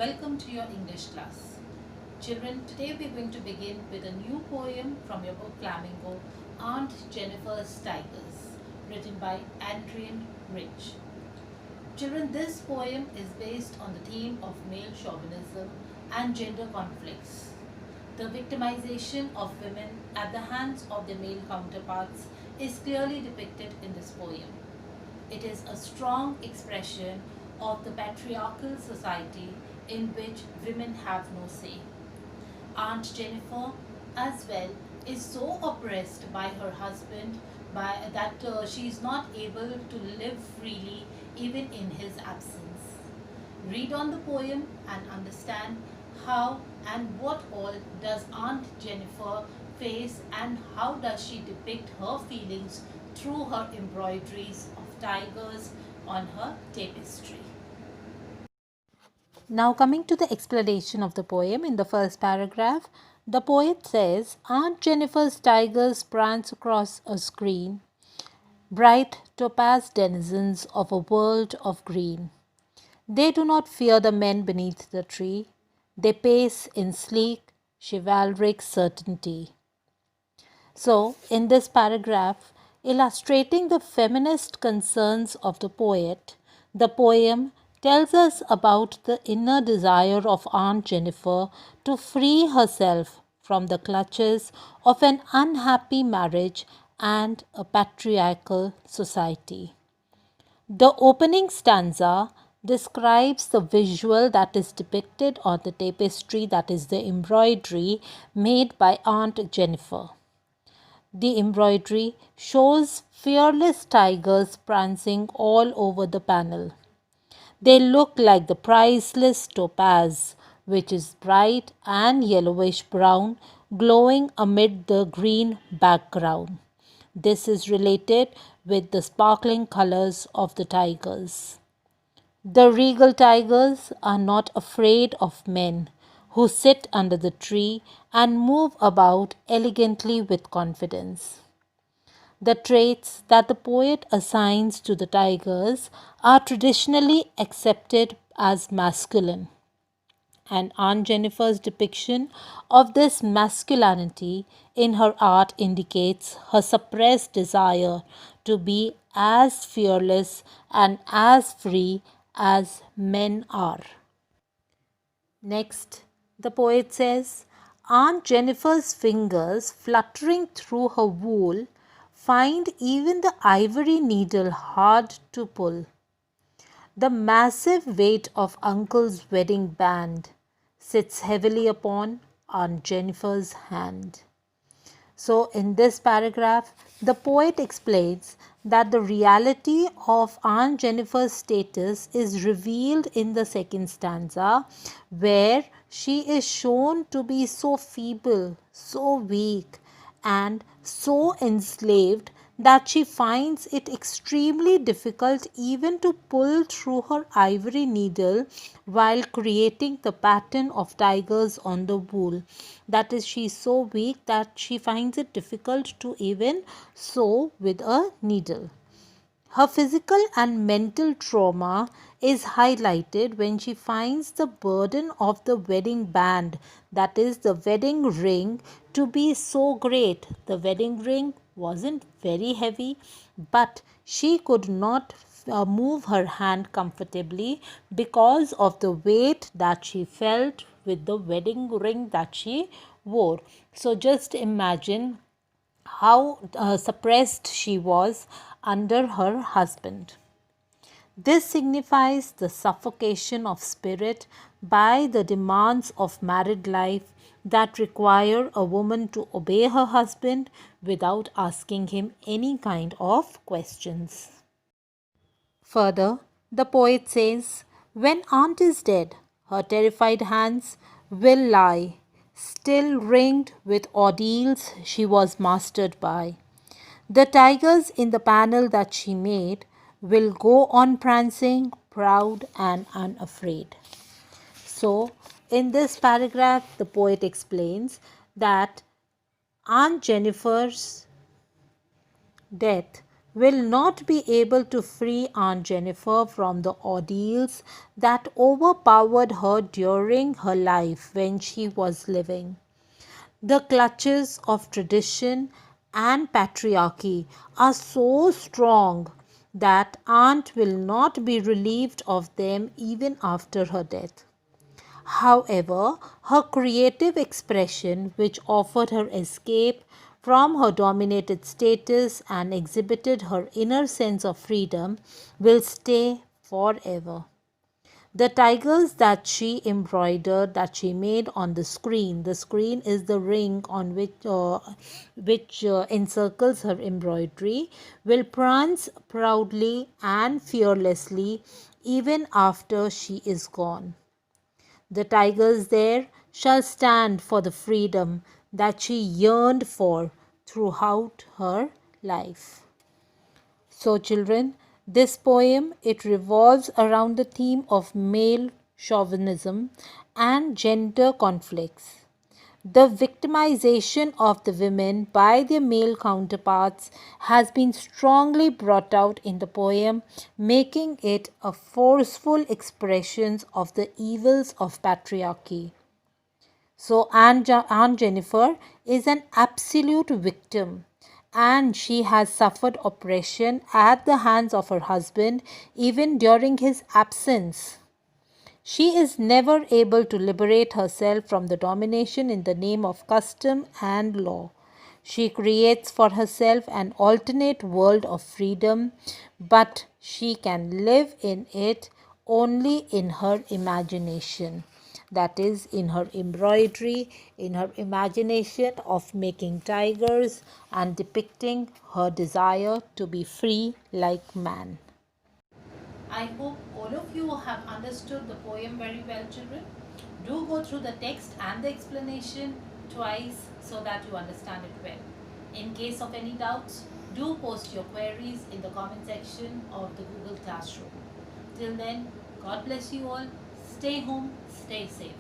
Welcome to your English class. Children, today we're going to begin with a new poem from your book Flamingo, Aunt Jennifer's Tigers, written by Adrian Rich. Children, this poem is based on the theme of male chauvinism and gender conflicts. The victimization of women at the hands of their male counterparts is clearly depicted in this poem. It is a strong expression of the patriarchal society in which women have no say. Aunt Jennifer, as well, is so oppressed by her husband that she is not able to live freely even in his absence. Read on the poem and understand how and what all does Aunt Jennifer face and how does she depict her feelings through her embroideries of tigers on her tapestry. Now, coming to the explanation of the poem in the first paragraph, the poet says Aunt Jennifer's tigers prance across a screen, bright topaz denizens of a world of green. They do not fear the men beneath the tree, they pace in sleek, chivalric certainty. So, in this paragraph, illustrating the feminist concerns of the poet, the poem tells us about the inner desire of Aunt Jennifer to free herself from the clutches of an unhappy marriage and a patriarchal society. The opening stanza describes the visual that is depicted on the tapestry, that is the embroidery made by Aunt Jennifer. The embroidery shows fearless tigers prancing all over the panel. They look like the priceless topaz, which is bright and yellowish brown, glowing amid the green background. This is related with the sparkling colors of the tigers. The regal tigers are not afraid of men who sit under the tree and move about elegantly with confidence. The traits that the poet assigns to the tigers are traditionally accepted as masculine, and Aunt Jennifer's depiction of this masculinity in her art indicates her suppressed desire to be as fearless and as free as men are. Next, the poet says, Aunt Jennifer's fingers fluttering through her wool find even the ivory needle hard to pull. The massive weight of Uncle's wedding band sits heavily upon Aunt Jennifer's hand. So, in this paragraph, the poet explains that the reality of Aunt Jennifer's status is revealed in the second stanza, where she is shown to be so feeble, so weak, and so enslaved that she finds it extremely difficult even to pull through her ivory needle while creating the pattern of tigers on the wool. That is, she is so weak that she finds it difficult to even sew with a needle. Her physical and mental trauma is highlighted when she finds the burden of the wedding band, that is, the wedding ring, to be so great. The wedding ring wasn't very heavy, but she could not move her hand comfortably because of the weight that she felt with the wedding ring that she wore. So just imagine how suppressed she was under her husband. This signifies the suffocation of spirit by the demands of married life that require a woman to obey her husband without asking him any kind of questions. Further, the poet says, when aunt is dead, her terrified hands will lie, still ringed with ordeals she was mastered by. The tigers in the panel that she made will go on prancing, proud and unafraid. So, in this paragraph, the poet explains that Aunt Jennifer's death will not be able to free Aunt Jennifer from the ordeals that overpowered her during her life when she was living. The clutches of tradition and patriarchy are so strong that Aunt will not be relieved of them even after her death. However, her creative expression, which offered her escape from her dominated status and exhibited her inner sense of freedom, will stay forever. The tigers that she embroidered, that she made on the screen is the ring on which encircles her embroidery, will prance proudly and fearlessly even after she is gone. The tigers there shall stand for the freedom that she yearned for throughout her life. So children, this poem, it revolves around the theme of male chauvinism and gender conflicts. The victimization of the women by their male counterparts has been strongly brought out in the poem, making it a forceful expression of the evils of patriarchy. So Aunt Jennifer is an absolute victim, and she has suffered oppression at the hands of her husband even during his absence. She is never able to liberate herself from the domination in the name of custom and law. She creates for herself an alternate world of freedom, but she can live in it only in her imagination. That is, in her embroidery, in her imagination of making tigers and depicting her desire to be free like man. I hope all of you have understood the poem very well, children. Do go through the text and the explanation twice so that you understand it well. In case of any doubts, do post your queries in the comment section of the Google Classroom. Till then, God bless you all. Stay home, stay safe.